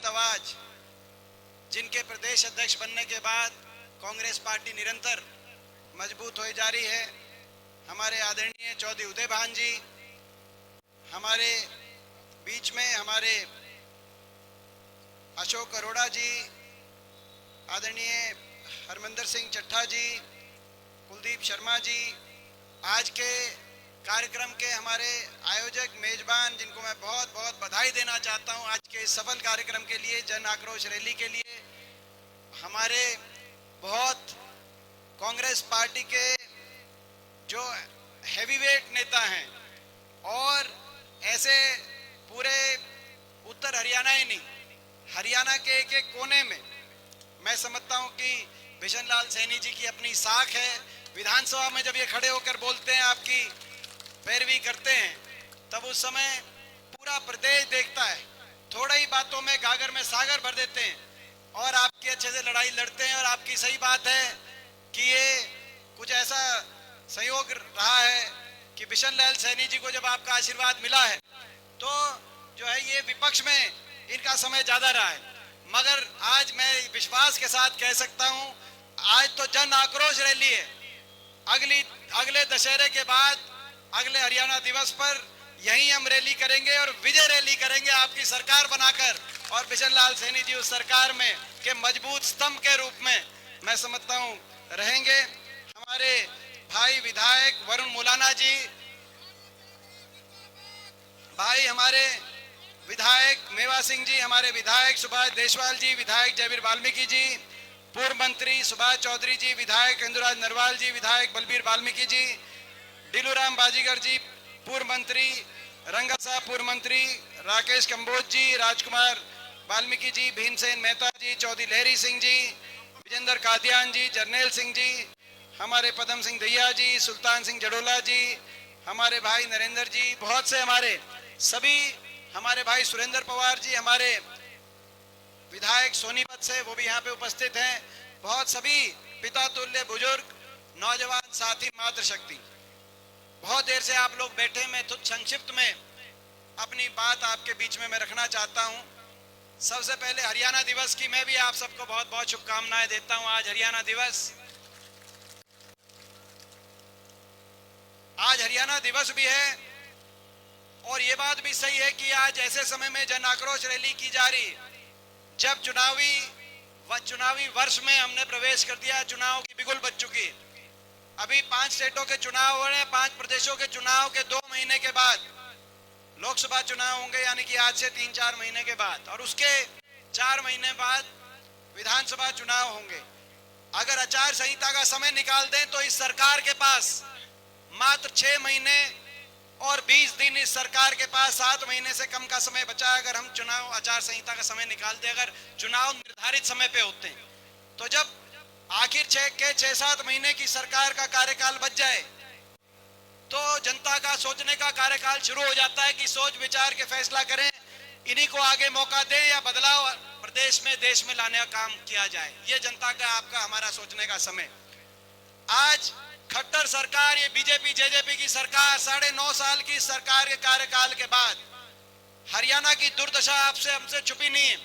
बुलंद आवाज जिनके प्रदेश अध्यक्ष बनने के बाद कांग्रेस पार्टी निरंतर मजबूत हो जा रही है, हमारे आदरणीय चौधरी उदय भान जी, हमारे बीच में हमारे अशोक अरोड़ा जी, आदरणीय हरमिंदर सिंह चट्ठा जी, कुलदीप शर्मा जी, आज के कार्यक्रम के हमारे आयोजक मेजबान जिनको मैं बहुत बहुत बधाई देना चाहता हूं आज के सफल कार्यक्रम के लिए, जन आक्रोश रैली के लिए। हमारे बहुत कांग्रेस पार्टी के जो हैवीवेट नेता हैं और ऐसे पूरे उत्तर हरियाणा ही नहीं, हरियाणा के एक एक कोने में मैं समझता हूं कि बिशन लाल सैनी जी की अपनी साख है। विधानसभा में जब ये खड़े होकर बोलते हैं, आपकी पैरवी करते हैं, तब उस समय पूरा प्रदेश देखता है। थोड़ा ही बातों में गागर में सागर भर देते हैं और आपकी अच्छे से लड़ाई लड़ते हैं। और आपकी सही बात है कि ये कुछ ऐसा संयोग रहा है कि बिशन लाल सैनी जी को जब आपका आशीर्वाद मिला है तो जो है ये विपक्ष में इनका समय ज्यादा रहा है। मगर आज मैं विश्वास के साथ कह सकता हूं, आज तो जन आक्रोश रैली है। अगले दशहरे के बाद अगले हरियाणा दिवस पर यहीं हम रैली करेंगे और विजय रैली करेंगे आपकी सरकार बनाकर, और बिशन लाल सैनी जी उस सरकार में के मजबूत स्तंभ के रूप में मैं समझता हूं रहेंगे। हमारे भाई विधायक वरुण मुलाना जी, भाई हमारे विधायक मेवा सिंह जी, हमारे विधायक सुभाष देशवाल जी, विधायक जयवीर वाल्मीकि जी, पूर्व मंत्री सुभाष चौधरी जी, विधायक इंदुराज नरवाल जी, विधायक बलबीर वाल्मीकि जी, डिलूराम बाजीगर जी, पूर्व मंत्री रंगा साहब, पूर्व मंत्री राकेश कंबोज जी, राजकुमार वाल्मीकि जी, भीमसेन मेहता जी, चौधरी लहरी सिंह जी, विजेंद्र कादियान जी, जरनैल सिंह जी, हमारे पदम सिंह दहिया जी, सुल्तान सिंह जडोला जी, हमारे भाई नरेंद्र जी, बहुत से हमारे सभी, हमारे भाई सुरेंद्र पवार जी, हमारे विधायक सोनीपत से, वो भी यहाँ पे उपस्थित हैं। बहुत सभी पिता तुल्य बुजुर्ग, नौजवान साथी, मातृशक्ति, बहुत देर से आप लोग बैठे। मैं तो संक्षिप्त में अपनी बात आपके बीच में मैं रखना चाहता हूं। सबसे पहले हरियाणा दिवस की मैं भी आप सबको बहुत बहुत शुभकामनाएं देता हूं। आज हरियाणा दिवस, आज हरियाणा दिवस भी है और ये बात भी सही है कि आज ऐसे समय में जन आक्रोश रैली की जा रही जब चुनावी वर्ष में हमने प्रवेश कर दिया, चुनाव की बिगुल बज चुकी। अभी 5 स्टेटों के चुनाव हो रहे हैं, 5 प्रदेशों के चुनाव के 2 महीने के बाद लोकसभा चुनाव होंगे, यानी कि आज से 3-4 महीने के बाद, और उसके 4 महीने बाद विधानसभा चुनाव होंगे। अगर आचार संहिता का समय निकाल दें तो इस सरकार के पास मात्र 6 महीने और 20 दिन, इस सरकार के पास 7 महीने से कम का समय बचा है। अगर हम चुनाव आचार संहिता का समय निकाल दें, अगर चुनाव निर्धारित समय पे होते हैं, तो जब आखिर 6-7 महीने की सरकार का कार्यकाल बच जाए तो जनता का सोचने का कार्यकाल शुरू हो जाता है कि सोच विचार के फैसला करें, इन्हीं को आगे मौका दें या बदलाव प्रदेश में, देश में लाने का काम किया जाए। ये जनता का, आपका, हमारा सोचने का समय। आज खट्टर सरकार, ये बीजेपी जेजेपी की सरकार, 9.5 साल की सरकार के कार्यकाल के बाद हरियाणा की दुर्दशा आपसे हमसे छुपी नहीं है।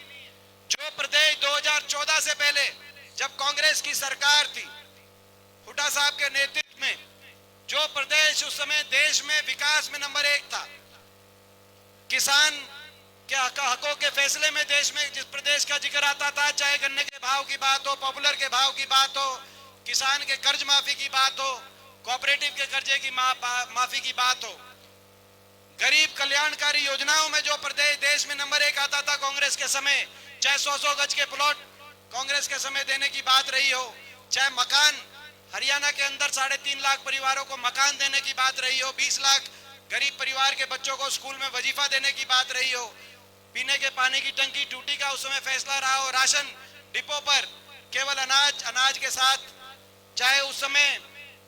जो प्रदेश 2014 से पहले जब कांग्रेस की सरकार थी, हुड्डा साहब के नेतृत्व में, जो प्रदेश उस समय देश में विकास में नंबर 1 था, किसान के हकों के फैसले में देश में जिस प्रदेश का जिक्र आता था, चाहे गन्ने के भाव की बात हो, पॉपुलर के भाव की बात हो, किसान के कर्ज माफी की बात हो, कोऑपरेटिव के कर्जे की माफी की बात हो, गरीब कल्याणकारी योजनाओं में जो प्रदेश देश में नंबर 1 आता था कांग्रेस के समय, चाहे 100 गज के प्लॉट कांग्रेस के समय देने की बात रही हो, चाहे मकान हरियाणा के अंदर 3.5 लाख परिवारों को मकान देने की बात रही हो, 20 लाख गरीब परिवार के बच्चों को स्कूल में वजीफा देने की बात रही हो, पीने के पानी की टंकी टूटी का उस समय फैसला रहा हो, राशन डिपो पर केवल अनाज के साथ, चाहे उस समय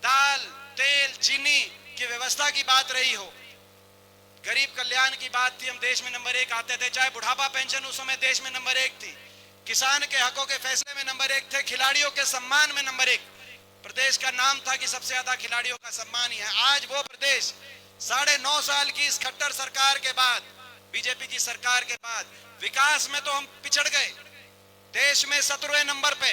दाल, तेल, चीनी की व्यवस्था की बात रही हो, गरीब कल्याण की बात थी, हम देश में नंबर 1 आते थे, चाहे बुढ़ापा पेंशन उस समय देश में नंबर 1 थी, किसान के हकों के फैसले में नंबर 1 थे, खिलाड़ियों के सम्मान में नंबर 1 प्रदेश का नाम था कि सबसे ज्यादा खिलाड़ियों का सम्मान ही है। आज वो प्रदेश 9.5 साल की इस खट्टर सरकार के बाद बीजेपी की सरकार के बाद विकास में तो हम पिछड़ गए। देश में 17वें नंबर पे,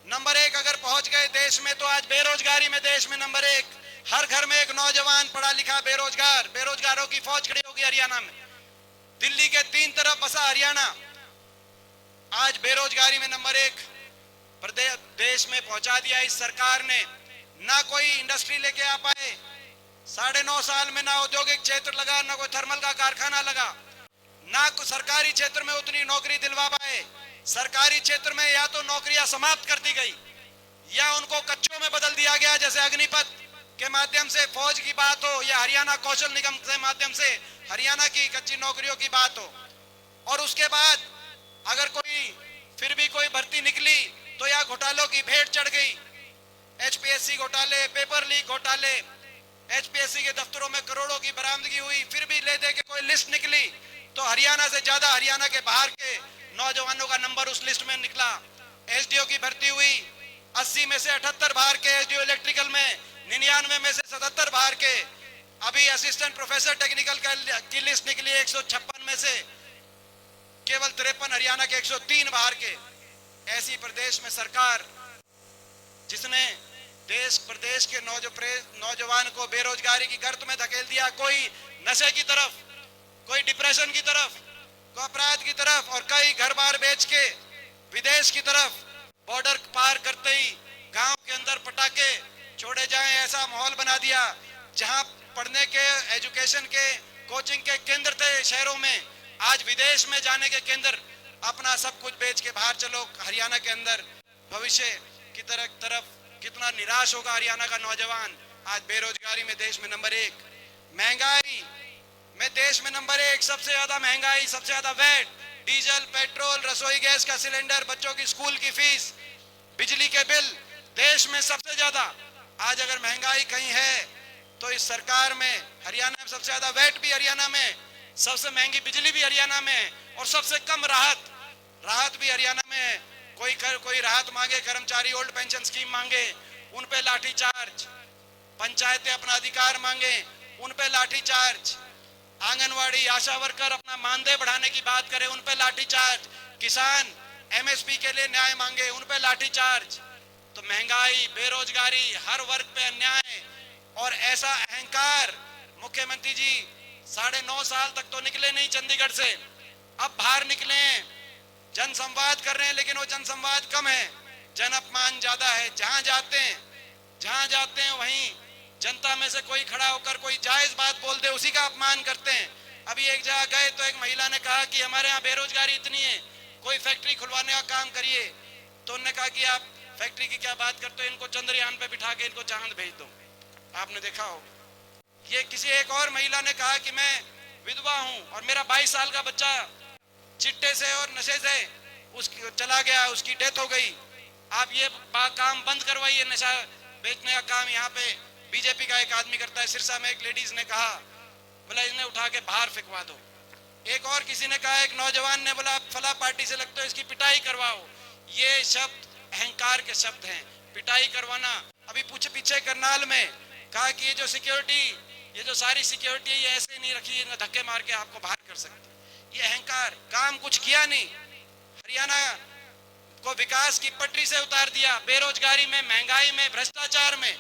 नंबर 1 अगर पहुंच गए देश में, तो आज बेरोजगारी में देश में नंबर 1। हर घर में एक नौजवान पढ़ा लिखा बेरोजगार, बेरोजगारों की फौज खड़ी होगी हरियाणा में। दिल्ली के 3 तरफ बसा हरियाणा आज बेरोजगारी में नंबर 1 प्रदेश देश में पहुंचा दिया इस सरकार ने। ना कोई इंडस्ट्री लेके आ पाए, 9.5 साल में ना औद्योगिक क्षेत्र लगा, ना कोई थर्मल का कारखाना लगा, ना कोई सरकारी क्षेत्र में उतनी नौकरी दिलवा पाए। सरकारी क्षेत्र में या तो नौकरियां समाप्त कर दी गई या उनको कच्चों में बदल दिया गया, जैसे अग्निपथ के माध्यम से फौज की बात हो या हरियाणा कौशल निगम के माध्यम से हरियाणा की कच्ची नौकरियों की बात हो। और उसके बाद अगर फिर भी कोई भर्ती निकली तो या घोटालों की भेंट चढ़ गई। एचपीएससी घोटाले, पेपर लीक घोटाले, एचपीएससी के दफ्तरों में करोड़ों की बरामदगी हुई, फिर भी ले दे के कोई लिस्ट निकली तो हरियाणा से ज्यादा हरियाणा के बाहर के नौजवानों का नंबर उस लिस्ट में निकला। एसडीओ की भर्ती हुई, 80 में से 78 बाहर के एसडीओ इलेक्ट्रिकल में, 99 में से 77 बाहर के। अभी असिस्टेंट प्रोफेसर टेक्निकल की लिस्ट निकली 156 में से केवल 53 हरियाणा के, 103 बाहर के। ऐसी प्रदेश में सरकार जिसने देश प्रदेश के नौजवान को बेरोजगारी की गर्त में धकेल दिया, कोई नशे की तरफ, कोई डिप्रेशन की तरफ, कोई अपराध की तरफ, और कई घर बार बेच के विदेश की तरफ। बॉर्डर पार करते ही गांव के अंदर पटाखे छोड़े जाएं, ऐसा माहौल बना दिया। जहां पढ़ने के, एजुकेशन के, कोचिंग के केंद्र थे शहरों में, आज विदेश में जाने के केंद्र। अपना सब कुछ बेच के बाहर चलो हरियाणा के अंदर। भविष्य की तरफ कितना निराश होगा हरियाणा का नौजवान। आज बेरोजगारी में देश में नंबर 1, महंगाई में देश में नंबर 1, सबसे ज्यादा महंगाई, सबसे ज्यादा वैट, डीजल, पेट्रोल, रसोई गैस का सिलेंडर, बच्चों की स्कूल की फीस, बिजली के बिल, देश में सबसे ज्यादा। आज अगर महंगाई कहीं है तो इस सरकार में। हरियाणा में सबसे ज्यादा वैट भी हरियाणा में, सबसे महंगी बिजली भी हरियाणा में, और सबसे कम राहत भी हरियाणा में। कोई राहत मांगे, कर्मचारी ओल्ड पेंशन स्कीम मांगे, उन पे लाठीचार्ज। पंचायतें अपना अधिकार मांगे, उन पे लाठीचार्ज। आंगनवाड़ी, आशा वर्कर अपना मानदेय बढ़ाने की बात करें, उन पे लाठीचार्ज। किसान एमएसपी के लिए न्याय मांगे, उन पे लाठीचार्ज। तो महंगाई, बेरोजगारी, हर वर्ग पे अन्याय और ऐसा अहंकार। मुख्यमंत्री जी 9.5 साल तक तो निकले नहीं चंडीगढ़ से, अब बाहर निकले हैं, जन संवाद कर रहे हैं, लेकिन वो जन संवाद कम है, जन अपमान ज्यादा है। जहां जाते हैं वहीं जनता में से कोई खड़ा होकर कोई जायज बात बोल दे, उसी का अपमान करते हैं। अभी एक जगह गए तो एक महिला ने कहा कि हमारे यहाँ बेरोजगारी इतनी है, कोई फैक्ट्री खुलवाने का काम करिए। तो उन्होंने कहा कि आप फैक्ट्री की क्या बात करते हो, इनको चंद्रयान पे बिठा के इनको चांद भेज दो। आपने देखा हो। ये किसी एक और महिला ने कहा कि मैं विधवा हूं और मेरा 22 साल का बच्चा चिट्टे से और नशे से उसकी चला गया, उसकी डेथ हो गई। आप ये काम बंद करवाइए, नशा बेचने का काम यहाँ पे बीजेपी का एक आदमी करता है। सिरसा में एक लेडीज ने कहा, बोला इन्हें उठा के बाहर फेंकवा दो। एक और किसी ने कहा, एक नौजवान ने बोला फला पार्टी से लगते हो, इसकी पिटाई करवाओ। ये शब्द अहंकार के शब्द हैं, पिटाई करवाना। अभी पीछे करनाल में कहा कि ये जो सिक्योरिटी, ये जो सारी सिक्योरिटी है, ये ऐसे नहीं रखी, धक्के मार के आपको बाहर कर सकते। ये अहंकार, काम कुछ किया नहीं। हरियाणा को विकास की पटरी से उतार दिया। बेरोजगारी में, महंगाई में, भ्रष्टाचार में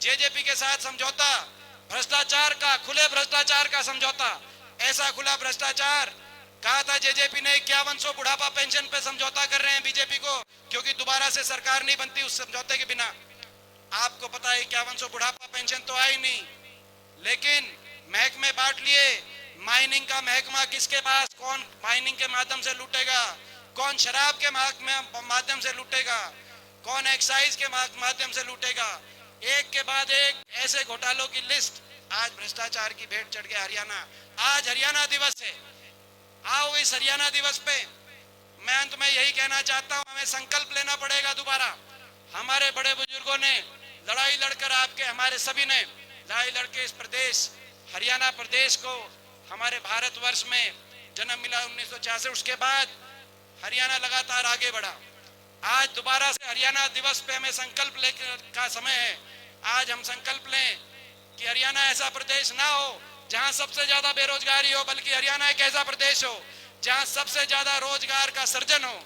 जेजेपी के साथ समझौता, भ्रष्टाचार का, खुले भ्रष्टाचार का समझौता। ऐसा खुला भ्रष्टाचार कहा था जेजेपी ने 5100 बुढ़ापा पेंशन पे समझौता कर रहे हैं बीजेपी को, क्योंकि दोबारा से सरकार नहीं बनती उस समझौते के बिना। आपको पता है 5100 बुढ़ापा पेंशन तो आई नहीं, लेकिन महकमे बांट लिए। माइनिंग का महकमा किसके पास, कौन माइनिंग के माध्यम से लूटेगा, कौन शराब के माध्यम से लूटेगा, कौन एक्साइज के माध्यम से लूटेगा। एक के बाद एक ऐसे घोटालों की लिस्ट। आज भ्रष्टाचार की भेंट चढ़ गया हरियाणा। आज हरियाणा दिवस है, आओ इस हरियाणा दिवस पे मैं अंत में यही कहना चाहता हूं, हमें संकल्प लेना पड़ेगा दोबारा। हमारे बड़े बुजुर्गों ने लड़ाई लड़कर, आपके हमारे सभी ने लड़ाई लड़के इस प्रदेश हरियाणा प्रदेश को, हमारे भारतवर्ष में जन्म मिला 1966। उसके बाद हरियाणा लगातार आगे बढ़ा। आज दोबारा से हरियाणा दिवस पे हमें संकल्प लेकर का समय है। आज हम संकल्प लें कि हरियाणा ऐसा प्रदेश ना हो जहां सबसे ज्यादा बेरोजगारी हो, बल्कि हरियाणा एक ऐसा प्रदेश हो जहां सबसे ज्यादा रोजगार का सृजन हो।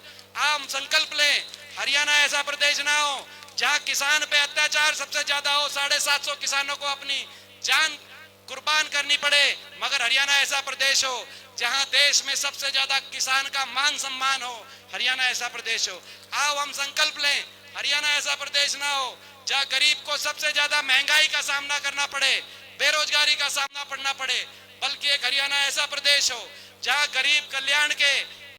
आप संकल्प लें, हरियाणा ऐसा प्रदेश ना हो जहां किसान पे अत्याचार सबसे ज्यादा हो, 750 किसानों को अपनी जान कुर्बान करनी पड़े, मगर हरियाणा ऐसा प्रदेश हो जहां देश में सबसे ज्यादा किसान का मान सम्मान हो, हरियाणा ऐसा प्रदेश हो। आओ हम संकल्प लें, हरियाणा ऐसा प्रदेश ना हो जहां गरीब को सबसे ज्यादा महंगाई का सामना करना पड़े, बेरोजगारी का सामना करना पड़े, बल्कि एक हरियाणा ऐसा प्रदेश हो जहां गरीब कल्याण के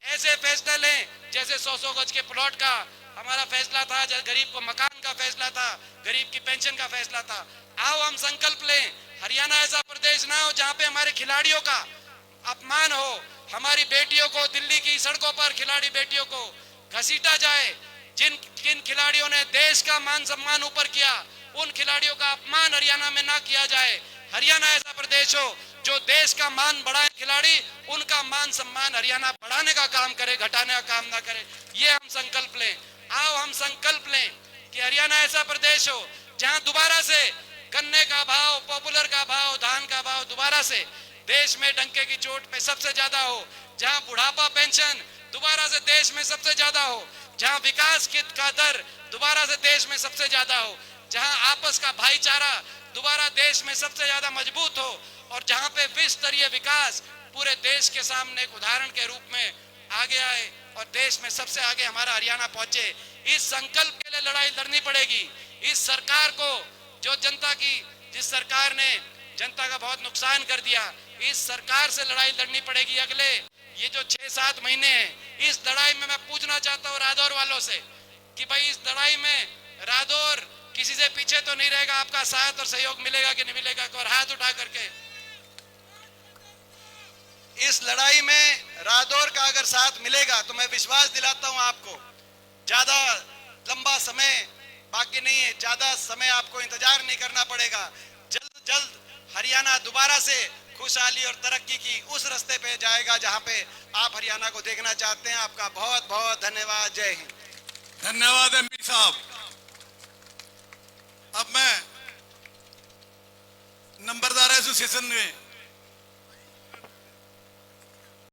ऐसे फैसले लें जैसे 100 गज के प्लॉट का हमारा फैसला था, गरीब को मकान का फैसला था, गरीब की पेंशन का फैसला था। आओ हम संकल्प लें, हरियाणा ऐसा प्रदेश ना हो जहां पे हमारे खिलाड़ियों का अपमान हो, हमारी बेटियों को दिल्ली की सड़कों पर खिलाड़ी बेटियों को घसीटा जाए। जिन खिलाड़ियों ने देश का मान सम्मान ऊपर किया, उन खिलाड़ियों का अपमान हरियाणा में ना किया जाए। हरियाणा ऐसा प्रदेश हो जो देश का मान बढ़ाए, खिलाड़ी उनका मान सम्मान हरियाणा बढ़ाने का काम करे, घटाने का काम ना करे। ये हम संकल्प लें। आओ हम संकल्प लें कि हरियाणा ऐसा प्रदेश हो जहां दोबारा से गन्ने का भाव, पॉपुलर का भाव, धान का भाव दोबारा से देश में डंके की चोट पे सबसे ज्यादा हो, जहां बुढ़ापा पेंशन दोबारा से देश में सबसे ज्यादा हो, जहां विकास का दर दोबारा से देश में सबसे ज्यादा हो, जहां आपस का भाईचारा दोबारा देश में सबसे ज्यादा मजबूत हो, और जहां पे विश्व स्तरीय विकास पूरे देश के सामने एक उदाहरण के रूप में आगे आए और देश में सबसे आगे हमारा हरियाणा पहुंचे। इस संकल्प के लिए लड़ाई लड़नी पड़ेगी। इस सरकार को, जो जिस सरकार ने जनता का बहुत नुकसान कर दिया, इस सरकार से लड़ाई लड़नी पड़ेगी। अगले ये जो 6-7 महीने हैं, इस लड़ाई में मैं पूछना चाहता हूँ रादौर वालों से कि भाई इस लड़ाई में रादौर किसी से पीछे तो नहीं रहेगा, आपका साथ और सहयोग मिलेगा कि नहीं मिलेगा? और हाथ उठा करके, इस लड़ाई में रादौर का अगर साथ मिलेगा तो मैं विश्वास दिलाता हूं आपको, ज्यादा लंबा समय बाकी नहीं है, ज्यादा समय आपको इंतजार नहीं करना पड़ेगा। जल्द जल्द हरियाणा दोबारा से खुशहाली और तरक्की की उस रास्ते पे जाएगा जहां पे आप हरियाणा को देखना चाहते हैं। आपका बहुत बहुत धन्यवाद। जय हिंद। धन्यवाद एमपी साहब। अब मैं नंबरदार एसोसिएशन में